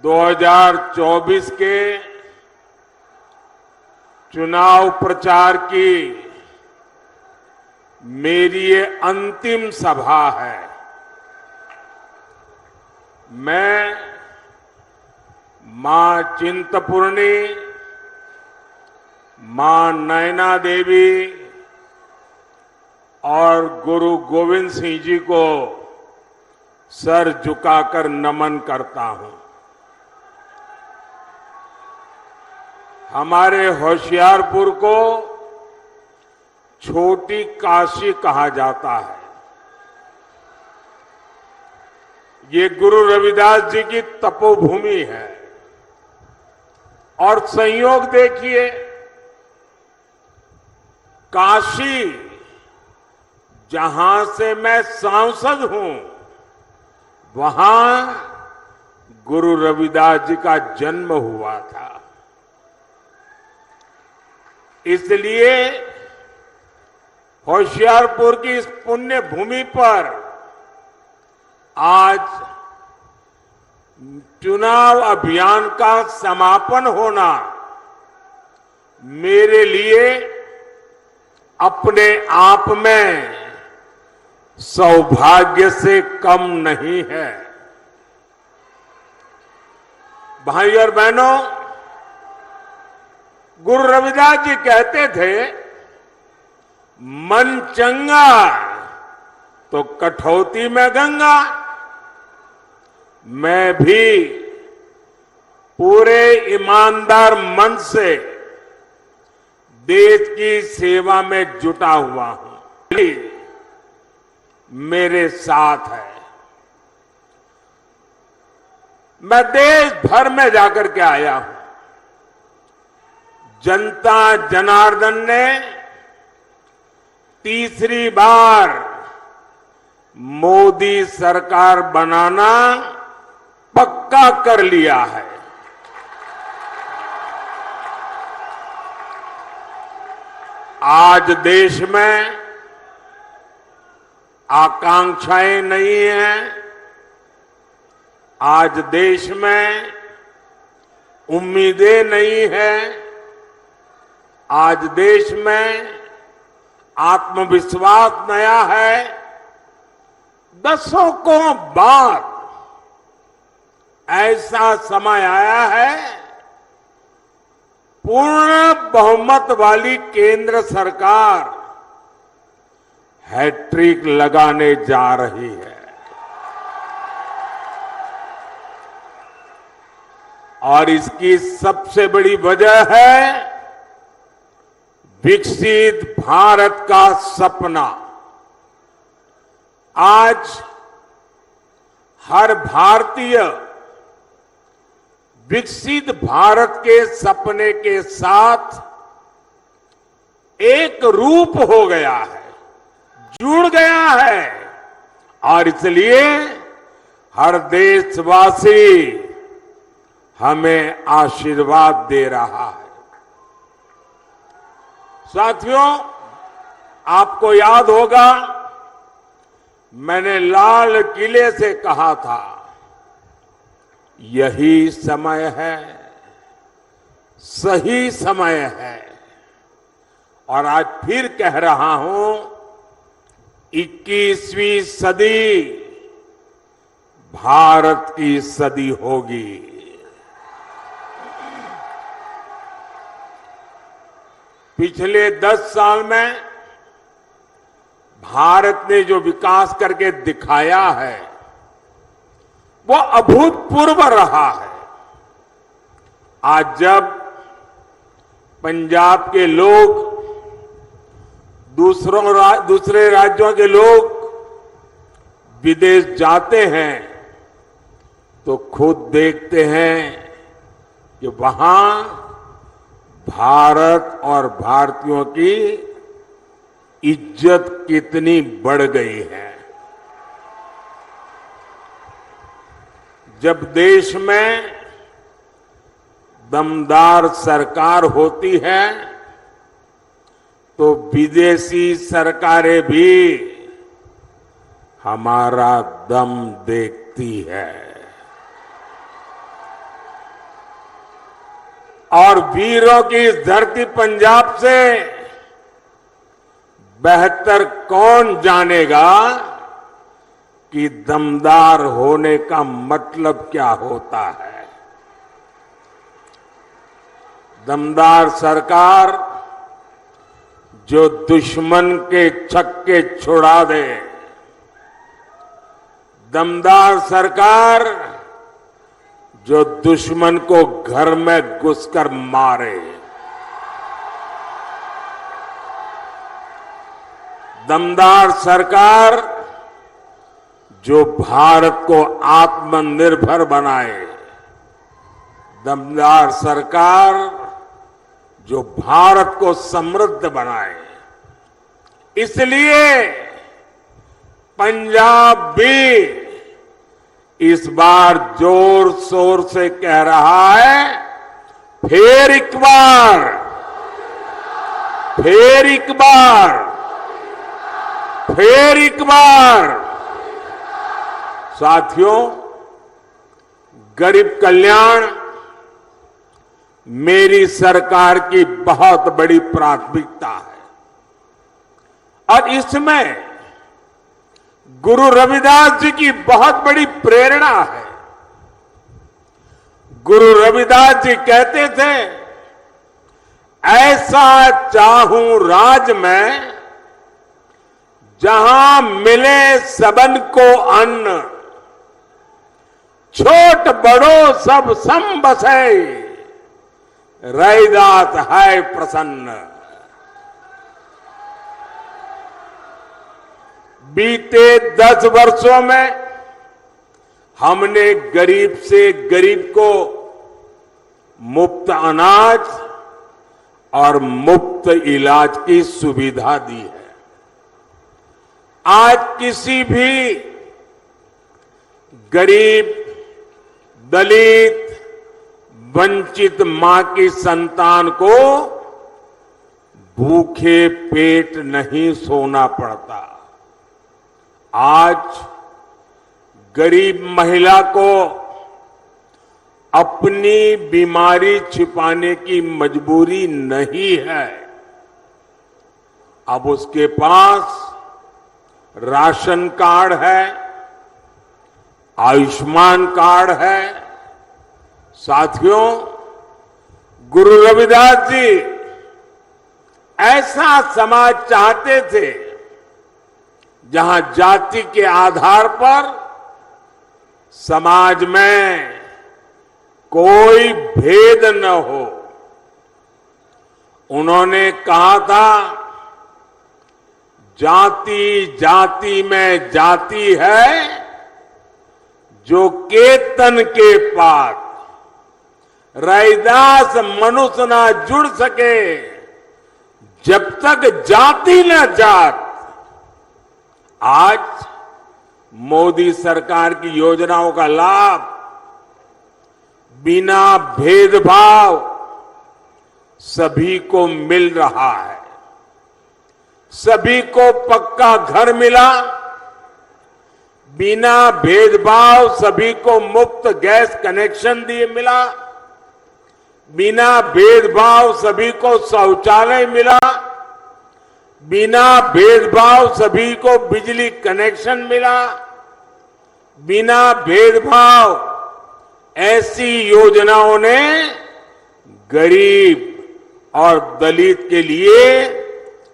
2024 के चुनाव प्रचार की मेरी ये अंतिम सभा है। मैं मां चिंतपूर्णी, मां नैना देवी और गुरु गोविंद सिंह जी को सर झुकाकर नमन करता हूं। हमारे होशियारपुर को छोटी काशी कहा जाता है। ये गुरु रविदास जी की तपोभूमि है और संयोग देखिए, काशी जहां से मैं सांसद हूं, वहां गुरु रविदास जी का जन्म हुआ था। इसलिए होशियारपुर की इस पुण्य भूमि पर आज चुनाव अभियान का समापन होना मेरे लिए अपने आप में सौभाग्य से कम नहीं है। भाई और बहनों, गुरु रविदास जी कहते थे, मन चंगा तो कठौती में गंगा। मैं भी पूरे ईमानदार मन से देश की सेवा में जुटा हुआ हूं। मेरे साथ है। मैं देश भर में जाकर के आया हूं। जनता जनार्दन ने तीसरी बार मोदी सरकार बनाना पक्का कर लिया है। आज देश में आकांक्षाएं नहीं हैं। आज देश में उम्मीदें नहीं हैं। आज देश में आत्मविश्वास नया है। दशकों बाद ऐसा समय आया है, पूर्ण बहुमत वाली केंद्र सरकार हैट्रिक लगाने जा रही है। और इसकी सबसे बड़ी वजह है विकसित भारत का सपना। आज हर भारतीय विकसित भारत के सपने के साथ एक रूप हो गया है, जुड़ गया है। और इसलिए हर देशवासी हमें आशीर्वाद दे रहा है। साथियों, आपको याद होगा, मैंने लाल किले से कहा था, यही समय है, सही समय है। और आज फिर कह रहा हूं, 21वीं सदी भारत की सदी होगी। पिछले 10 साल में भारत ने जो विकास करके दिखाया है, वो अभूतपूर्व रहा है। आज जब पंजाब के लोग, दूसरे राज्यों के लोग विदेश जाते हैं, तो खुद देखते हैं कि वहां भारत और भारतीयों की इज्जत कितनी बढ़ गई है। जब देश में दमदार सरकार होती है, तो विदेशी सरकारें भी हमारा दम देखती है। और वीरों की इस धरती पंजाब से बेहतर कौन जानेगा कि दमदार होने का मतलब क्या होता है। दमदार सरकार जो दुश्मन के छक्के छुड़ा दे, दमदार सरकार जो दुश्मन को घर में घुसकर मारे, दमदार सरकार जो भारत को आत्मनिर्भर बनाए, दमदार सरकार जो भारत को समृद्ध बनाए। इसलिए पंजाब भी इस बार जोर शोर से कह रहा है, फिर एक बार, फिर एक बार, फिर एक बार। साथियों, गरीब कल्याण मेरी सरकार की बहुत बड़ी प्राथमिकता है और इसमें गुरु रविदास जी की बहुत बड़ी प्रेरणा है। गुरु रविदास जी कहते थे, ऐसा चाहूं राज में जहां मिले सबन को अन्न, छोट बड़ो सब सम बसे, रैदास है प्रसन्न। बीते 10 वर्षों में हमने गरीब से गरीब को मुफ्त अनाज और मुफ्त इलाज की सुविधा दी है। आज किसी भी गरीब, दलित, वंचित मां की संतान को भूखे पेट नहीं सोना पड़ता। आज गरीब महिला को अपनी बीमारी छिपाने की मजबूरी नहीं है। अब उसके पास राशन कार्ड है, आयुष्मान कार्ड है। साथियों, गुरु रविदास जी ऐसा समाज चाहते थे जहां जाति के आधार पर समाज में कोई भेद न हो। उन्होंने कहा था, जाति जाति में जाति है, जो केतन के पात, रैदास मनुष्य ना जुड़ सके, जब तक जाति न जात। आज मोदी सरकार की योजनाओं का लाभ बिना भेदभाव सभी को मिल रहा है। सभी को पक्का घर मिला, बिना भेदभाव सभी को मुफ्त गैस कनेक्शन दिए मिला, बिना भेदभाव सभी को शौचालय मिला, बिना भेदभाव सभी को बिजली कनेक्शन मिला, बिना भेदभाव ऐसी योजनाओं ने गरीब और दलित के लिए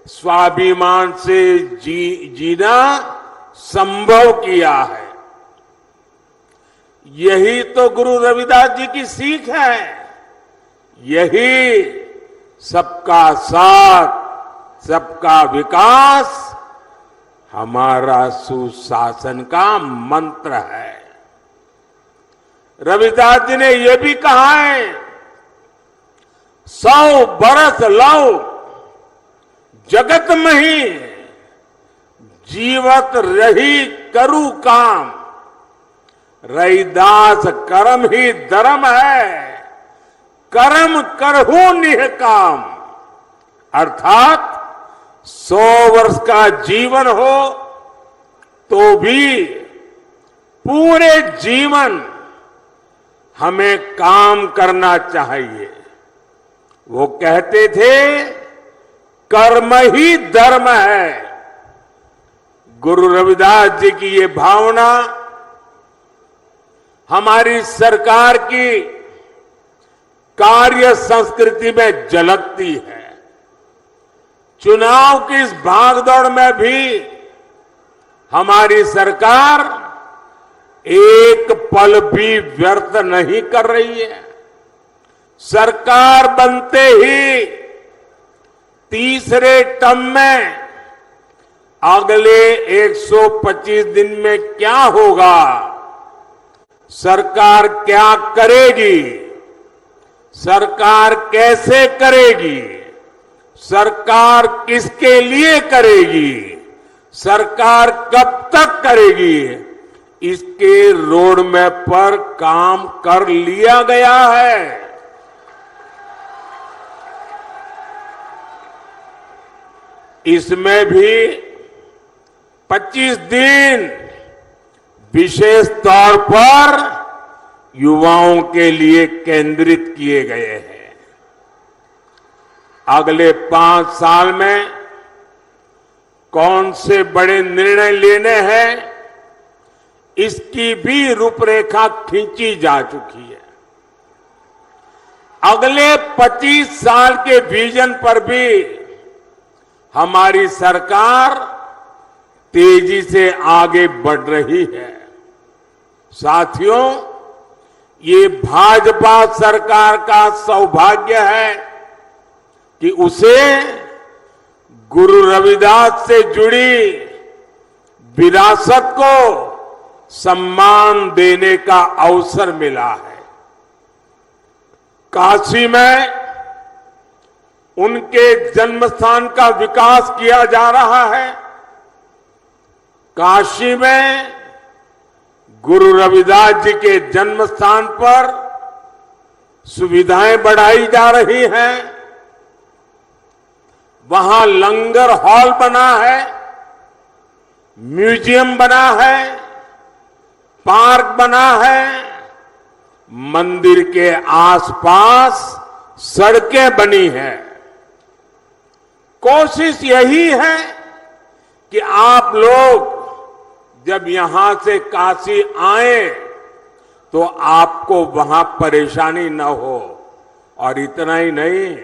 स्वाभिमान से जीना संभव किया है। यही तो गुरु रविदास जी की सीख है। यही सबका साथ, सबका विकास हमारा सुशासन का मंत्र है। रविदास जी ने यह भी कहा है, 100 बरस लौ जगत में ही, जीवत रही करू काम, रैदास कर्म ही धर्म है, कर्म करहु निह काम। अर्थात 100 वर्ष का जीवन हो तो भी पूरे जीवन हमें काम करना चाहिए। वो कहते थे कर्म ही धर्म है। गुरु रविदास जी की ये भावना हमारी सरकार की कार्य संस्कृति में झलकती है। चुनाव की इस भागदौड़ में भी हमारी सरकार एक पल भी व्यर्थ नहीं कर रही है। सरकार बनते ही तीसरे टर्म में अगले 125 दिन में क्या होगा, सरकार क्या करेगी, सरकार कैसे करेगी, सरकार किसके लिए करेगी, सरकार कब तक करेगी, इसके रोड मैप पर काम कर लिया गया है। इसमें भी 25 दिन विशेष तौर पर युवाओं के लिए केंद्रित किए गए हैं। अगले 5 साल में कौन से बड़े निर्णय लेने हैं, इसकी भी रूपरेखा खींची जा चुकी है। अगले 25 साल के विजन पर भी हमारी सरकार तेजी से आगे बढ़ रही है। साथियों, ये भाजपा सरकार का सौभाग्य है कि उसे गुरु रविदास से जुड़ी विरासत को सम्मान देने का अवसर मिला है। काशी में उनके जन्मस्थान का विकास किया जा रहा है। काशी में गुरु रविदास जी के जन्म स्थान पर सुविधाएं बढ़ाई जा रही हैं। वहां लंगर हॉल बना है, म्यूजियम बना है, पार्क बना है, मंदिर के आसपास सड़कें बनी हैं। कोशिश यही है कि आप लोग जब यहां से काशी आए तो आपको वहां परेशानी न हो। और इतना ही नहीं,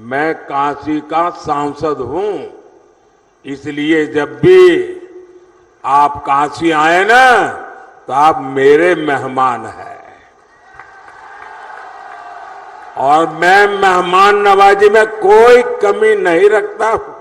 मैं काशी का सांसद हूं, इसलिए जब भी आप काशी आए ना तो आप मेरे मेहमान हैं। और मैं मेहमान नवाजी में कोई कमी नहीं रखता हूं।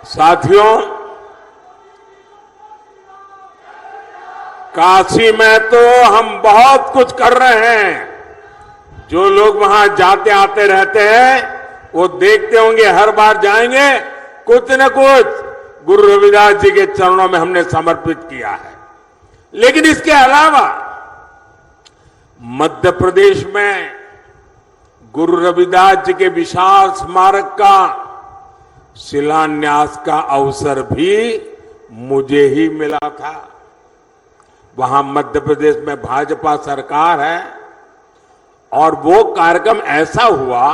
साथियों, काशी में तो हम बहुत कुछ कर रहे हैं। जो लोग वहां जाते आते रहते हैं वो देखते होंगे, हर बार जाएंगे कुछ न कुछ गुरु रविदास जी के चरणों में हमने समर्पित किया है। लेकिन इसके अलावा मध्य प्रदेश में गुरु रविदास जी के विशाल स्मारक का शिलान्यास का अवसर भी मुझे ही मिला था। वहां मध्य प्रदेश में भाजपा सरकार है और वो कार्यक्रम ऐसा हुआ,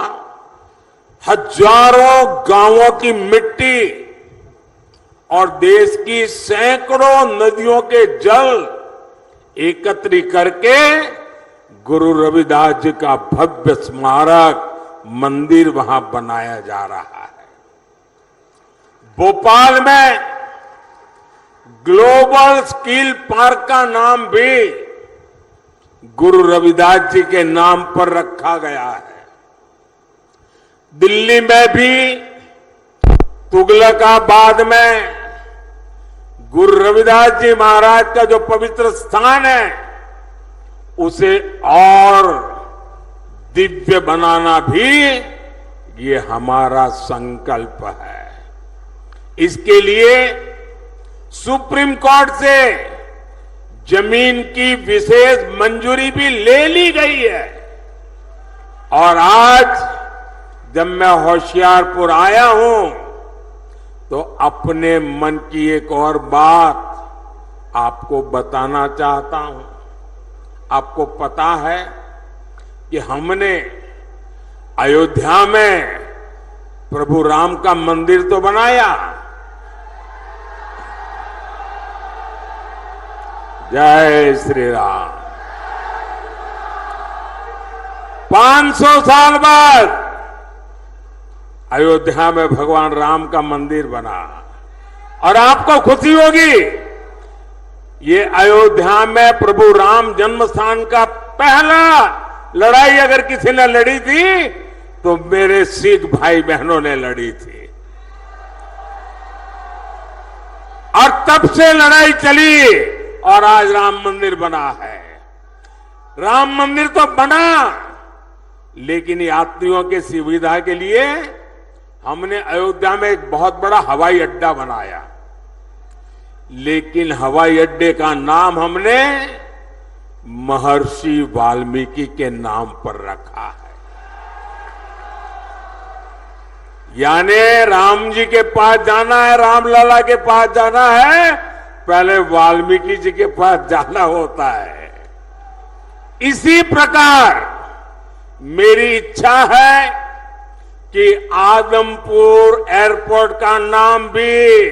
हजारों गांवों की मिट्टी और देश की सैकड़ों नदियों के जल एकत्रित करके गुरु रविदास जी का भव्य स्मारक मंदिर वहां बनाया जा रहा है। भोपाल में ग्लोबल स्किल पार्क का नाम भी गुरु रविदास जी के नाम पर रखा गया है। दिल्ली में भी तुगलकाबाद में गुरु रविदास जी महाराज का जो पवित्र स्थान है उसे और दिव्य बनाना भी ये हमारा संकल्प है। इसके लिए सुप्रीम कोर्ट से जमीन की विशेष मंजूरी भी ले ली गई है। और आज जब मैं होशियारपुर आया हूं तो अपने मन की एक और बात आपको बताना चाहता हूं। आपको पता है कि हमने अयोध्या में प्रभु राम का मंदिर तो बनाया। जय श्री राम। 500 साल बाद अयोध्या में भगवान राम का मंदिर बना। और आपको खुशी होगी, ये अयोध्या में प्रभु राम जन्म स्थान का पहला लड़ाई अगर किसी ने लड़ी थी तो मेरे सिख भाई बहनों ने लड़ी थी। और तब से लड़ाई चली और आज राम मंदिर बना है। राम मंदिर तो बना, लेकिन यात्रियों की सुविधा के लिए हमने अयोध्या में एक बहुत बड़ा हवाई अड्डा बनाया। लेकिन हवाई अड्डे का नाम हमने महर्षि वाल्मीकि के नाम पर रखा है। यानी राम जी के पास जाना है, रामलला के पास जाना है, पहले वाल्मीकि जी के पास जाना होता है। इसी प्रकार मेरी इच्छा है कि आदमपुर एयरपोर्ट का नाम भी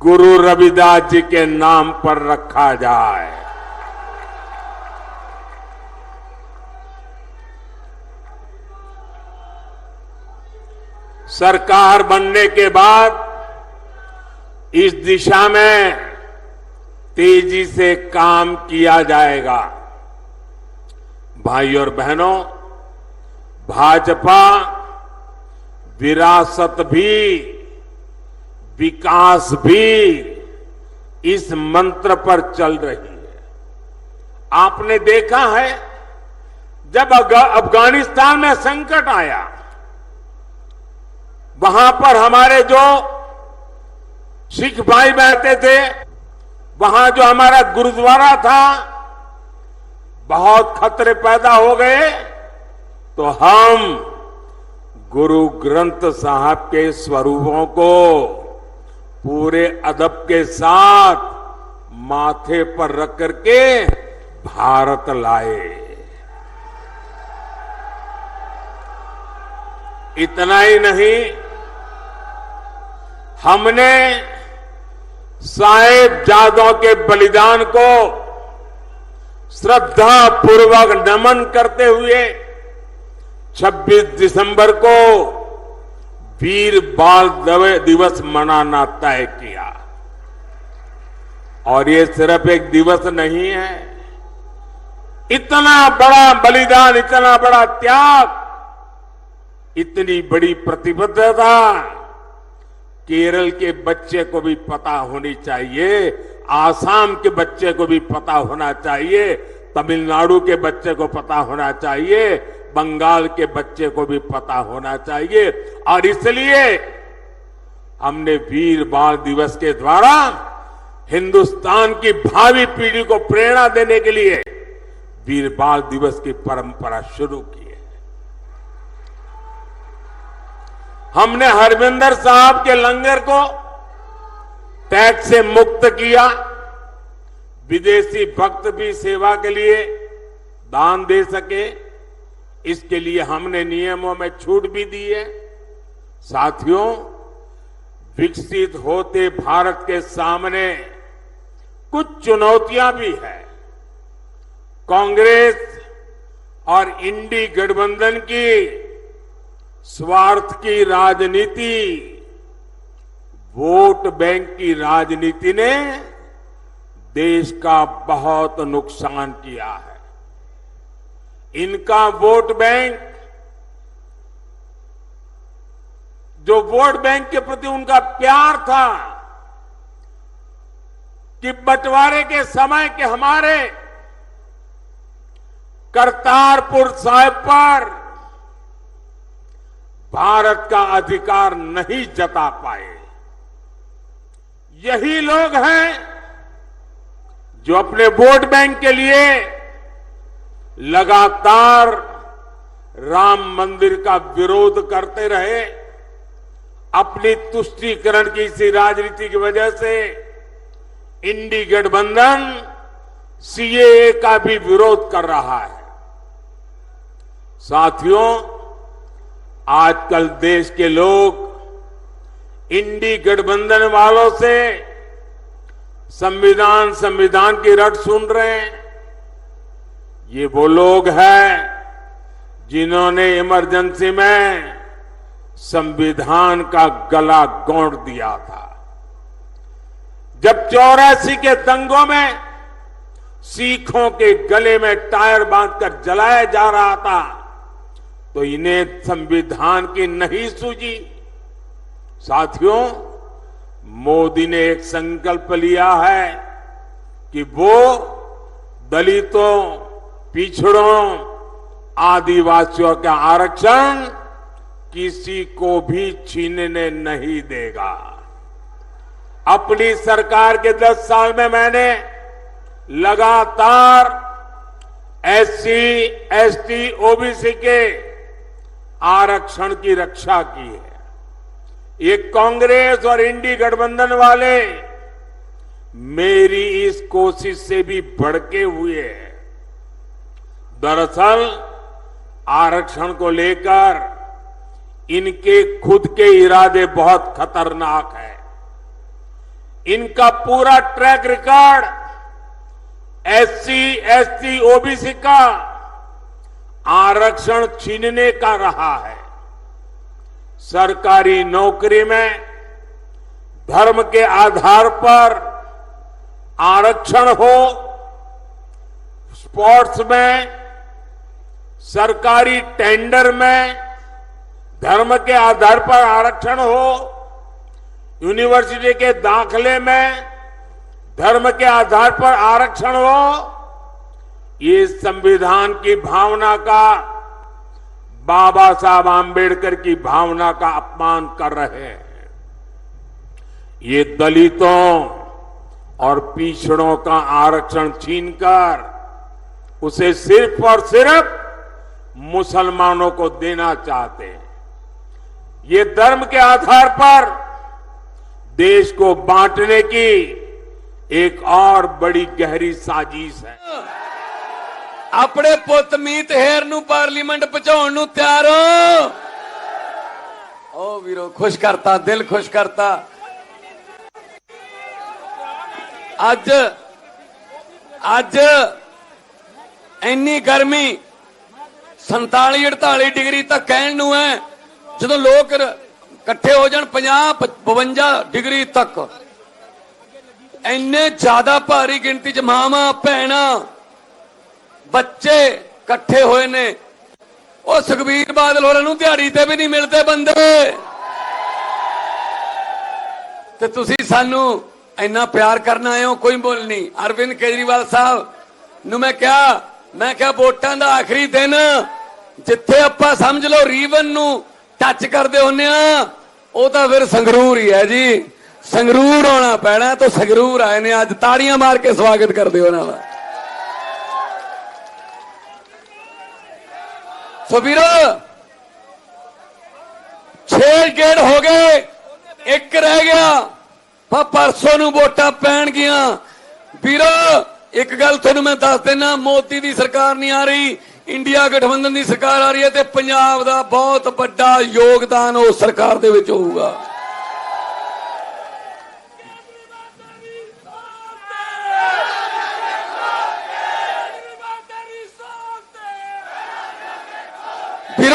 गुरु रविदास जी के नाम पर रखा जाए। सरकार बनने के बाद इस दिशा में तेजी से काम किया जाएगा। भाई और बहनों, भाजपा विरासत भी विकास भी इस मंत्र पर चल रही है। आपने देखा है जब अफगानिस्तान में संकट आया, वहां पर हमारे जो सिख भाई बैठे थे, वहां जो हमारा गुरुद्वारा था, बहुत खतरे पैदा हो गए, तो हम गुरु ग्रंथ साहब के स्वरूपों को पूरे अदब के साथ माथे पर रख करके भारत लाए। इतना ही नहीं, हमने साहिबजादों के बलिदान को श्रद्धा पूर्वक नमन करते हुए 26 दिसंबर को वीर बाल दिवस मनाना तय किया। और ये सिर्फ एक दिवस नहीं है, इतना बड़ा बलिदान, इतना बड़ा त्याग, इतनी बड़ी प्रतिबद्धता केरल के बच्चे को भी पता होनी चाहिए, आसाम के बच्चे को भी पता होना चाहिए, तमिलनाडु के बच्चे को पता होना चाहिए, बंगाल के बच्चे को भी पता होना चाहिए। और इसलिए हमने वीर बाल दिवस के द्वारा हिंदुस्तान की भावी पीढ़ी को प्रेरणा देने के लिए वीर बाल दिवस की परंपरा शुरू की है। हमने हरमिंदर साहब के लंगर को टैक्स से मुक्त किया। विदेशी भक्त भी सेवा के लिए दान दे सके, इसके लिए हमने नियमों में छूट भी दी है। साथियों, विकसित होते भारत के सामने कुछ चुनौतियां भी है। कांग्रेस और इंडी गठबंधन की स्वार्थ की राजनीति, वोट बैंक की राजनीति ने देश का बहुत नुकसान किया है। इनका वोट बैंक, जो वोट बैंक के प्रति उनका प्यार था कि बंटवारे के समय के हमारे करतारपुर साहिब पर भारत का अधिकार नहीं जता पाए। यही लोग हैं जो अपने वोट बैंक के लिए लगातार राम मंदिर का विरोध करते रहे, अपनी तुष्टीकरण की इसी राजनीति की वजह से इंडी गठबंधन सीएए का भी विरोध कर रहा है। साथियों, आजकल देश के लोग इंडी गठबंधन वालों से संविधान की रट सुन रहे हैं। ये वो लोग हैं जिन्होंने इमरजेंसी में संविधान का गला घोंट दिया था। जब 84 के दंगों में सिखों के गले में टायर बांधकर जलाया जा रहा था, तो इन्हें संविधान की नहीं सूझी। साथियों, मोदी ने एक संकल्प लिया है कि वो दलितों, पिछड़ों, आदिवासियों का आरक्षण किसी को भी छीनने नहीं देगा। अपनी सरकार के 10 साल में मैंने लगातार एससी, एसटी, ओबीसी के आरक्षण की रक्षा की है। ये कांग्रेस और इंडी गठबंधन वाले मेरी इस कोशिश से भी भड़के हुए हैं। दरअसल आरक्षण को लेकर इनके खुद के इरादे बहुत खतरनाक है। इनका पूरा track record SC, ST, OBC का आरक्षण छीनने का रहा है। सरकारी नौकरी में धर्म के आधार पर आरक्षण हो, स्पोर्ट्स में, सरकारी टेंडर में धर्म के आधार पर आरक्षण हो, यूनिवर्सिटी के दाखले में धर्म के आधार पर आरक्षण हो, ये संविधान की भावना का, बाबा साहब आंबेडकर की भावना का अपमान कर रहे हैं। ये दलितों और पिछड़ों का आरक्षण छीनकर उसे सिर्फ और सिर्फ मुसलमानों को देना चाहते हैं। ये धर्म के आधार पर देश को बांटने की एक और बड़ी गहरी साजिश है। अपने पुत मीत हेर नू पार्लीमेंट पहुंचाउण नू तैयार हो? ओ वीरो, खुश करता, दिल खुश करता। अज इन्नी गर्मी 47-48 डिग्री तक कहण नू है, जो लोग इकट्ठे हो जान 50-52 डिग्री तक, इन्ने ज्यादा भारी गिनती च मावां, भैणां, बच्चे इकट्ठे होए ने। और सुखबीर बादल होरां नूं दिहाड़ी ते भी नहीं मिलते बंदे, ते तुसीं सानू इन्ना प्यार करना आए हो, कोई बोल नहीं। अरविंद केजरीवाल साहब नूं मैं क्या वोटां दा आखिरी दिन जिथे आपां समझ लो रीवन नूं टच करदे हुंदे आ, ਉਹ ਤਾਂ फिर संगरूर ही है जी। संगरूर आना पैना, तो संगरूर आए ने। अज ताड़ियां मार के स्वागत कर दिओ उन्हां दा। सो वीरो, 6 गेड़ हो गए, 1 रह गया। परसों नूं वोटां पैण गियां। वीरो, एक गल तुहानूं मैं दस देना, मोदी दी सरकार नहीं आ रही, इंडिया गठबंधन की सरकार आ रही है, तो पंजाब का बहुत बड़ा योगदान उस सरकार दे विच होऊगा। फिर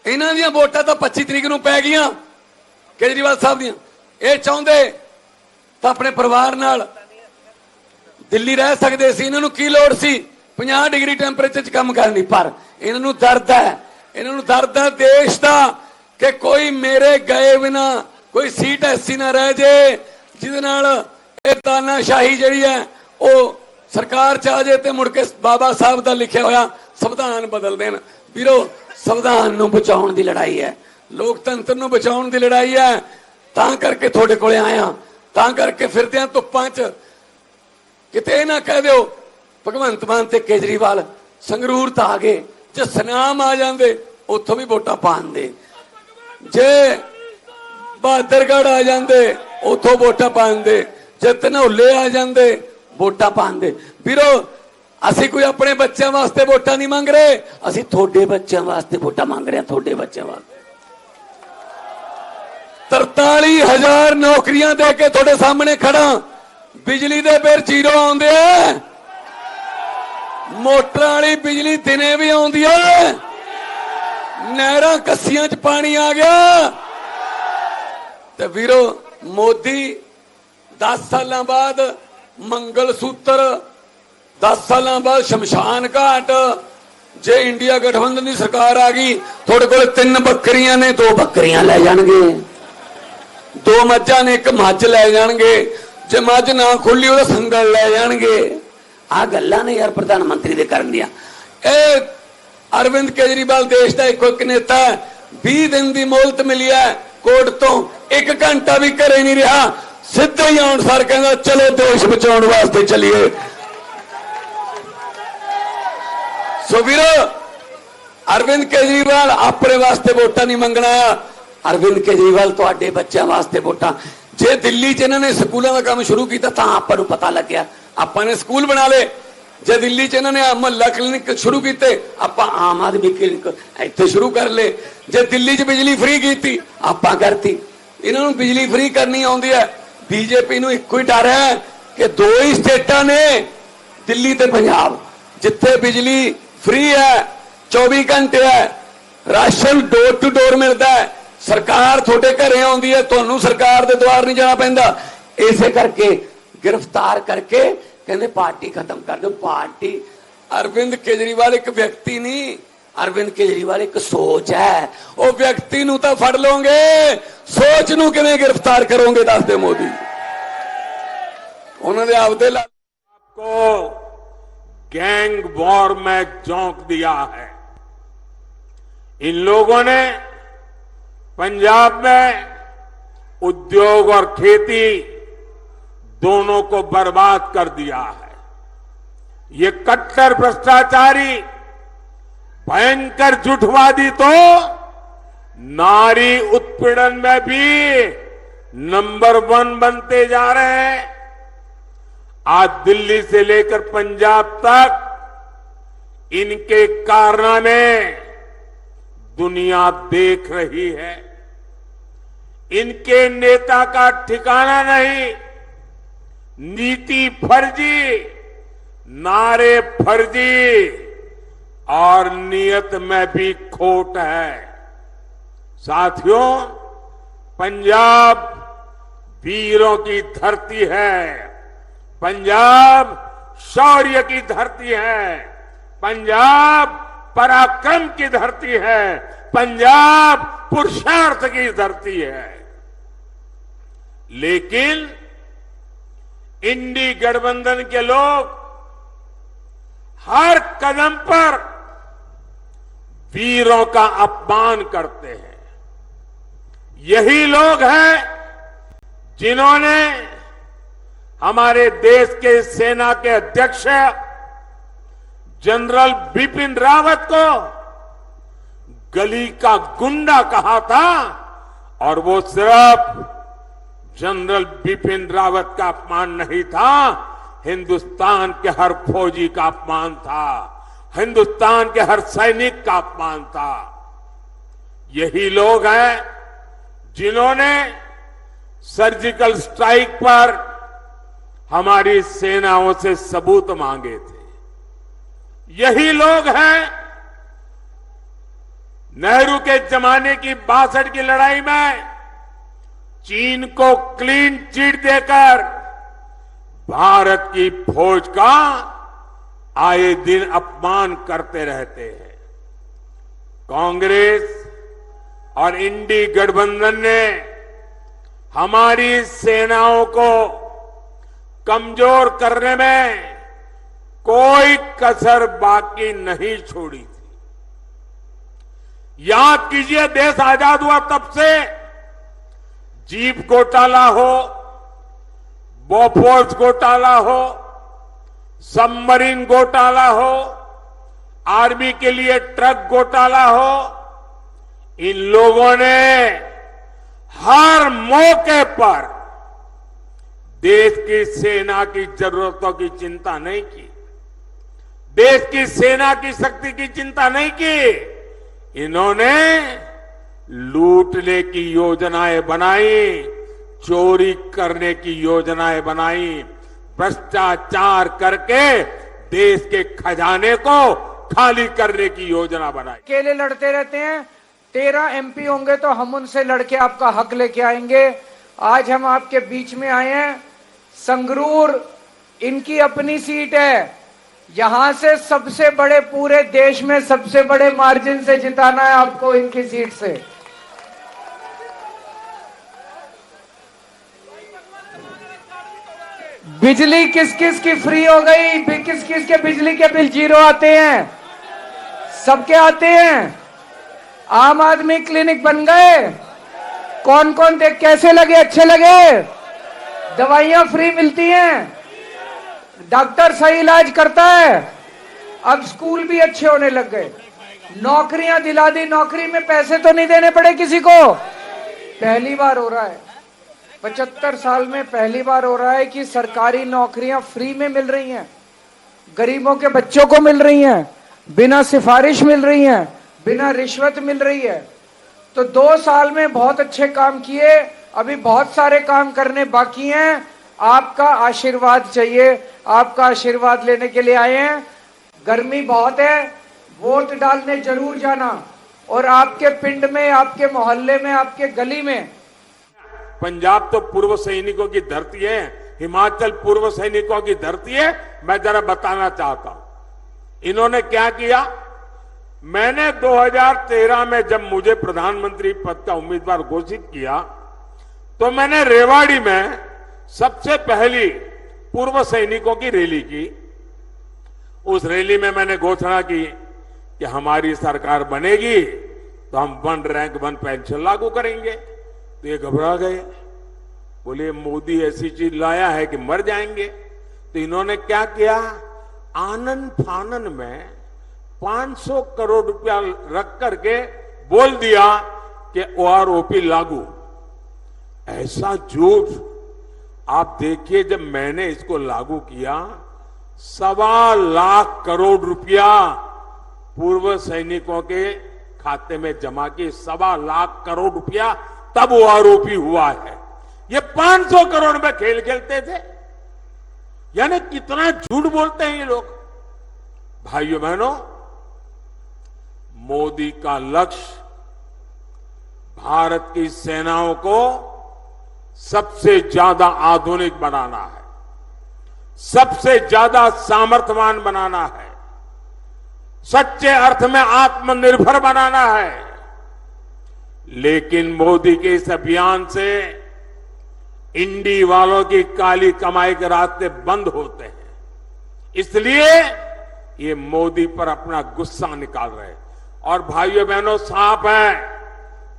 इन्हां दियां वोटां तो 25 तरीक नूं पै गईयां केजरीवाल साहब दियां। ये चाहुंदे तो अपने परिवार नाल दिल्ली रह सकते सी, इन्हां नूं की लोड़ सी 50 डिग्री टैंपरेचर च काम करनी। पर इन्हों दर्द है देश का कि कोई मेरे गए बिना कोई सीट ऐसी ना रह जाए जिहदे नाल इह तानाशाही जिहड़ी है वो सरकार च आ जाए ते मुड़ के बाबा साहब का लिखिया होया संविधान बदल देन। वीरो, संविधान नूं बचाउण दी लड़ाई है, लोकतंत्र नूं बचाउण दी लड़ाई है। तां करके थोड़े कोले आया, तां करके फिरदे धुप्पां च किते ना कह दो भगवंत मान ते केजरीवाल संगरूर तो आ गए, जे सनाम आ जाते उतों भी वोटां पांदे, जे बहादरगढ़ आ जाते उतों वोटां पांदे, जे धनौले आ जाते वोटां पांदे। वीरो असी कोई अपने बच्चों वास्ते वोटां नहीं मंग रहे, असी थोड़े बच्चों वास्ते वोटां मंग रहे हैं, थोड़े बच्चों वास्ते। 43,000 नौकरियां दे के थोड़े सामने खड़ा, बिजली दे बिल जीरो आउंदे आ, मोटर वाली बिजली दिने भी आउंदी है, नहरां कस्सियां च पानी आ गया। ते वीरो मोदी 10 साल बाद मंगल सूत्र, 10 साल बाद शमशान घाट, जे इंडिया गठबंधन की सरकार आ गई थोड़े को 3 बकरियां ने 2 बकरियां लै जाणगे, 2 मज्जां ने 1 मज्ज लै जाणगे, जे मज्ज ना खुली वो संगल लै जाणगे। आ गल्लां ने यार प्रधानमंत्री दे करन दियां। ए अरविंद केजरीवाल देश का एक नेता 20 दिन की मोहलत मिली है कोर्ट तो, 1 घंटा भी घरे नहीं रहा, सीधे ही आउण सार कहंदा चलो देश बचाउण वास्ते चलिए। सो वीरो अरविंद केजरीवाल अपने वास्ते वोटां नहीं मंगना, अरविंद केजरीवाल तुहाडे बच्चों वास्ते वोटां। जे दिल्ली च इन्होंने स्कूलों का काम शुरू किया तो आपां नूं पता लग्या, आपां ने स्कूल बना ले। जे दिल्ली च इन्होंने मुहल्ला क्लिनिक शुरू किए, आपां आम आदमी क्लिनिक इत्थे शुरू कर ले। जे दिल्ली च बिजली फ्री की आपां करती, इन्होंने बिजली फ्री करनी आउंदी है। बीजेपी नूं इक्को ही डर है कि 2 ही स्टेटां ने, दिल्ली ते पंजाब, जिथे बिजली फ्री है, 24 घंटे है, राशन डोर टू डोर मिलता है, सरकार थोड़े घरे आउंदी है, तुहानूं सरकार दे द्वार नहीं जाना पैंदा। इसे करके गिरफ्तार करके कहते पार्टी खत्म कर दो। पार्टी अरविंद केजरीवाल एक व्यक्ति नहीं, अरविंद केजरीवाल एक सोच है। वो व्यक्ति नूं तां फड़ लोगे, सोच नूं किवें गिरफ्तार करोगे दस दे मोदी। उन्होंने आपदे आपको गैंग वॉर में झोंक दिया है। इन लोगों ने पंजाब में उद्योग और खेती दोनों को बर्बाद कर दिया है। ये कट्टर भ्रष्टाचारी भयंकर झूठवादी तो नारी उत्पीड़न में भी नंबर 1 बनते जा रहे हैं। आज दिल्ली से लेकर पंजाब तक इनके कारनामे दुनिया देख रही है। इनके नेता का ठिकाना नहीं, नीति फर्जी, नारे फर्जी और नियत में भी खोट है। साथियों, पंजाब वीरों की धरती है, पंजाब शौर्य की धरती है, पंजाब पराक्रम की धरती है, पंजाब पुरुषार्थ की धरती है। लेकिन इंडी गठबंधन के लोग हर कदम पर वीरों का अपमान करते हैं। यही लोग हैं जिन्होंने हमारे देश के सेना के अध्यक्ष जनरल बिपिन रावत को गली का गुंडा कहा था, और वो सिर्फ जनरल बिपिन रावत का अपमान नहीं था, हिंदुस्तान के हर फौजी का अपमान था, हिंदुस्तान के हर सैनिक का अपमान था। यही लोग हैं जिन्होंने सर्जिकल स्ट्राइक पर हमारी सेनाओं से सबूत मांगे थे। यही लोग हैं नेहरू के जमाने की 62 की लड़ाई में चीन को क्लीन चिट देकर भारत की फौज का आए दिन अपमान करते रहते हैं। कांग्रेस और इंडी गठबंधन ने हमारी सेनाओं को कमजोर करने में कोई कसर बाकी नहीं छोड़ी थी। याद कीजिए, देश आजाद हुआ तब से जीप घोटाला हो, बोफोर्स घोटाला हो, सबमरीन घोटाला हो, आर्मी के लिए ट्रक घोटाला हो, इन लोगों ने हर मौके पर देश की सेना की जरूरतों की चिंता नहीं की, देश की सेना की शक्ति की चिंता नहीं की। इन्होंने लूटने की योजनाएं बनाई, चोरी करने की योजनाएं बनाई, भ्रष्टाचार करके देश के खजाने को खाली करने की योजना बनाई। अकेले लड़ते रहते हैं। 13 MP होंगे तो हम उनसे लड़के आपका हक लेके आएंगे। आज हम आपके बीच में आए हैं। संगरूर इनकी अपनी सीट है, यहां से सबसे बड़े, पूरे देश में सबसे बड़े मार्जिन से जिताना है आपको इनकी सीट से। बिजली किस किस की फ्री हो गई, किस किस के बिजली के बिल 0 आते हैं, सबके आते हैं। आम आदमी क्लिनिक बन गए, कौन कौन देख कैसे लगे, अच्छे लगे। दवाइयां फ्री मिलती हैं, डॉक्टर सही इलाज करता है। अब स्कूल भी अच्छे होने लग गए, नौकरियां दिला दी, नौकरी में पैसे तो नहीं देने पड़े किसी को। पहली बार हो रहा है 75 साल में, पहली बार हो रहा है कि सरकारी नौकरियां फ्री में मिल रही हैं, गरीबों के बच्चों को मिल रही हैं, बिना सिफारिश मिल रही हैं, बिना रिश्वत मिल रही है। तो 2 साल में बहुत अच्छे काम किए, अभी बहुत सारे काम करने बाकी हैं। आपका आशीर्वाद चाहिए, आपका आशीर्वाद लेने के लिए आए हैं। गर्मी बहुत है, वोट डालने जरूर जाना, और आपके पिंड में, आपके मोहल्ले में, आपके गली में। पंजाब तो पूर्व सैनिकों की धरती है, हिमाचल पूर्व सैनिकों की धरती है। मैं जरा बताना चाहता हूं इन्होंने क्या किया। मैंने 2013 में जब मुझे प्रधानमंत्री पद का उम्मीदवार घोषित किया, तो मैंने रेवाड़ी में सबसे पहली पूर्व सैनिकों की रैली की। उस रैली में मैंने घोषणा की कि हमारी सरकार बनेगी तो हम 1 रैंक 1 पेंशन लागू करेंगे। तो ये घबरा गए, बोले मोदी ऐसी चीज लाया है कि मर जाएंगे। तो इन्होंने क्या किया, आनन फानन में 500 करोड़ रुपया रख करके बोल दिया कि OROP लागू। ऐसा झूठ। आप देखिए, जब मैंने इसको लागू किया, 1.25 लाख करोड़ रुपया पूर्व सैनिकों के खाते में जमा की, 1.25 लाख करोड़ रुपया तब OROP हुआ है। ये 500 करोड़ में खेल खेलते थे। यानी कितना झूठ बोलते हैं ये लोग। भाइयों बहनों, मोदी का लक्ष्य भारत की सेनाओं को सबसे ज्यादा आधुनिक बनाना है, सबसे ज्यादा सामर्थ्यवान बनाना है, सच्चे अर्थ में आत्मनिर्भर बनाना है। लेकिन मोदी के इस अभियान से इंडी वालों की काली कमाई के रास्ते बंद होते हैं। इसलिए ये मोदी पर अपना गुस्सा निकाल रहे हैं। और भाइयों बहनों, साफ है,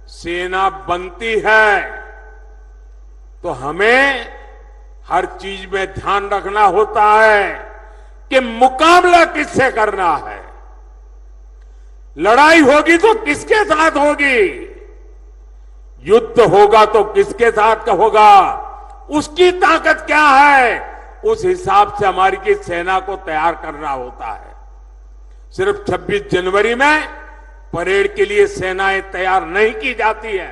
सेना बनती है तो हमें हर चीज में ध्यान रखना होता है कि मुकाबला किससे करना है। लड़ाई होगी तो किसके साथ होगी, युद्ध होगा तो किसके साथ का होगा, उसकी ताकत क्या है, उस हिसाब से हमारी की सेना को तैयार करना होता है। सिर्फ 26 जनवरी में परेड के लिए सेनाएं तैयार नहीं की जाती है,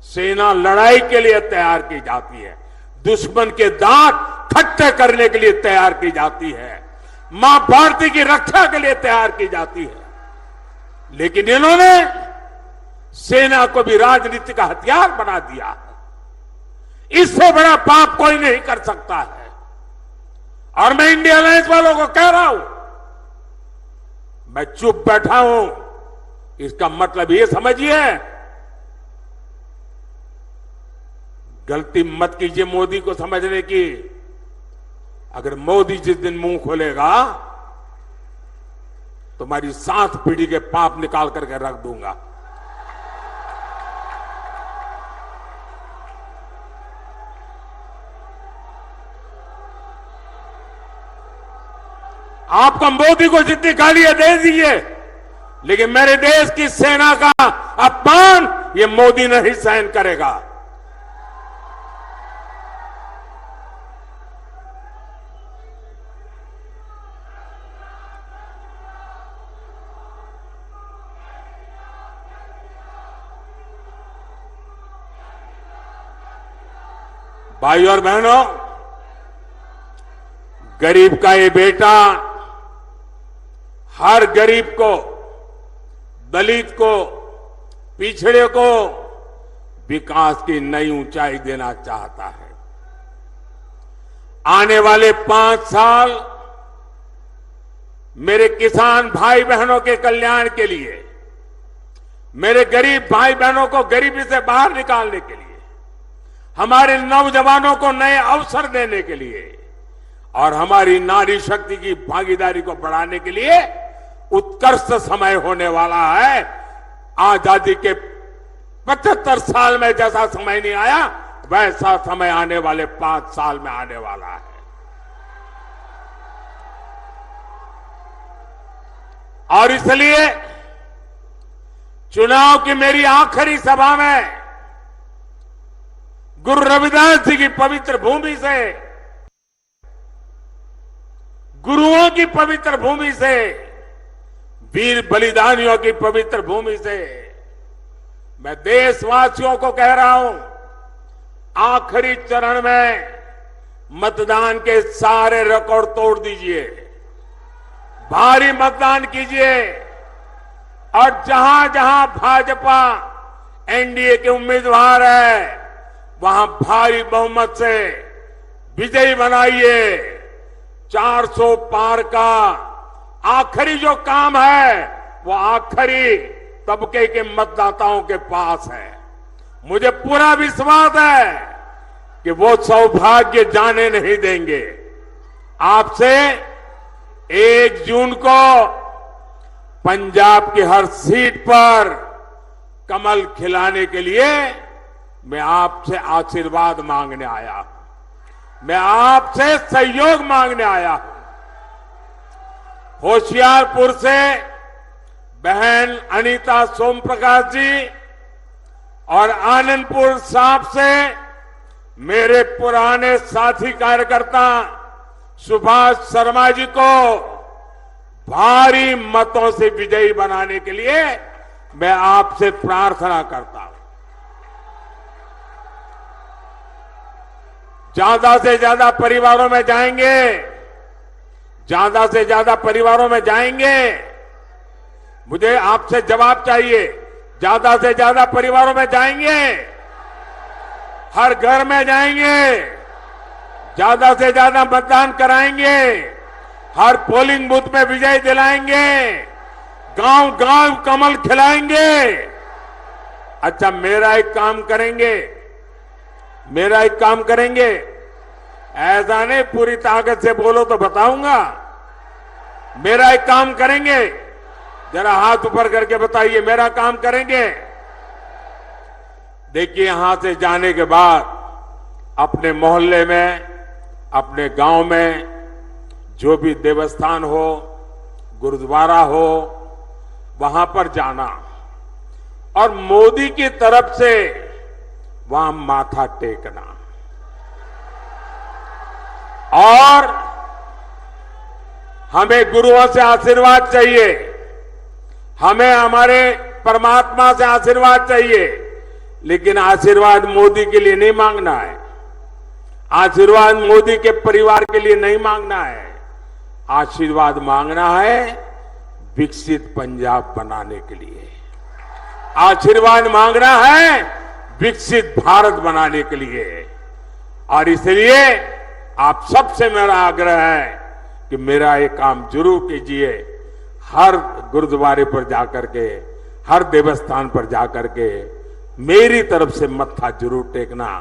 सेना लड़ाई के लिए तैयार की जाती है, दुश्मन के दांत खट्टे करने के लिए तैयार की जाती है, मां भारती की रक्षा के लिए तैयार की जाती है। लेकिन इन्होंने सेना को भी राजनीति का हथियार बना दिया है। इससे बड़ा पाप कोई नहीं कर सकता है। और मैं इंडिया अलायंस वालों को कह रहा हूं, मैं चुप बैठा हूं, इसका मतलब ये समझिए, गलती मत कीजिए मोदी को समझने की। अगर मोदी जिस दिन मुंह खोलेगा तो हमारी 7 पीढ़ी के पाप निकाल करके रख दूंगा। आपको मोदी को जितनी गालियां दे दीजिए, लेकिन मेरे देश की सेना का अपमान ये मोदी नहीं सहन करेगा। भाई और बहनों, गरीब का ये बेटा हर गरीब को, दलित को, पिछड़े को विकास की नई ऊंचाई देना चाहता है। आने वाले 5 साल मेरे किसान भाई बहनों के कल्याण के लिए, मेरे गरीब भाई बहनों को गरीबी से बाहर निकालने के लिए, हमारे नौजवानों को नए अवसर देने के लिए और हमारी नारी शक्ति की भागीदारी को बढ़ाने के लिए उत्कृष्ट समय होने वाला है। आजादी के 75 साल में जैसा समय नहीं आया, वैसा समय आने वाले 5 साल में आने वाला है। और इसलिए चुनाव की मेरी आखिरी सभा में गुरु रविदास जी की पवित्र भूमि से, गुरुओं की पवित्र भूमि से, वीर बलिदानियों की पवित्र भूमि से मैं देशवासियों को कह रहा हूं, आखिरी चरण में मतदान के सारे रिकॉर्ड तोड़ दीजिए, भारी मतदान कीजिए और जहां जहां भाजपा एनडीए के उम्मीदवार है वहां भारी बहुमत से विजयी बनाइए। 400 पार का आखिरी जो काम है वो आखिरी तबके के मतदाताओं के पास है। मुझे पूरा विश्वास है कि वो सौभाग्य जाने नहीं देंगे। आपसे 1 जून को पंजाब की हर सीट पर कमल खिलाने के लिए मैं आपसे आशीर्वाद मांगने आया हूं, मैं आपसे सहयोग मांगने आया हूं। होशियारपुर से बहन अनीता सोमप्रकाश जी और आनंदपुर साहब से मेरे पुराने साथी कार्यकर्ता सुभाष शर्मा जी को भारी मतों से विजयी बनाने के लिए मैं आपसे प्रार्थना करता हूं। ज्यादा से ज्यादा परिवारों में जाएंगे, ज्यादा से ज्यादा परिवारों में जाएंगे। मुझे आपसे जवाब चाहिए, ज्यादा से ज्यादा परिवारों में जाएंगे, हर घर में जाएंगे, ज्यादा से ज्यादा मतदान कराएंगे, हर पोलिंग बूथ में विजय दिलाएंगे, गांव गांव कमल खिलाएंगे। अच्छा, मेरा एक काम करेंगे, मेरा एक काम करेंगे, ऐसा नहीं पूरी ताकत से बोलो तो बताऊंगा। मेरा एक काम करेंगे, जरा हाथ ऊपर करके बताइए, मेरा काम करेंगे। देखिए, यहां से जाने के बाद अपने मोहल्ले में, अपने गांव में जो भी देवस्थान हो, गुरुद्वारा हो, वहां पर जाना और मोदी की तरफ से वहां माथा टेकना और हमें गुरुओं से आशीर्वाद चाहिए, हमें हमारे परमात्मा से आशीर्वाद चाहिए, लेकिन आशीर्वाद मोदी के लिए नहीं मांगना है, आशीर्वाद मोदी के परिवार के लिए नहीं मांगना है। आशीर्वाद मांगना है विकसित पंजाब बनाने के लिए, आशीर्वाद मांगना है विकसित भारत बनाने के लिए। और इसलिए आप सबसे मेरा आग्रह है कि मेरा ये काम जरूर कीजिए। हर गुरुद्वारे पर जाकर के, हर देवस्थान पर जाकर के मेरी तरफ से मत्था जरूर टेकना।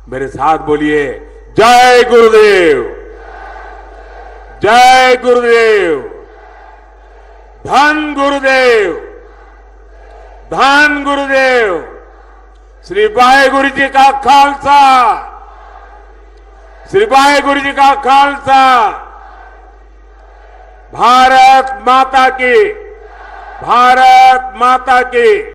मेरे साथ बोलिए, जय गुरुदेव, जय गुरुदेव, धन गुरुदेव, धन गुरुदेव। श्री वाहेगुरु जी का खालसा, श्री वाहेगुरु जी का खालसा। भारत माता की, भारत माता की।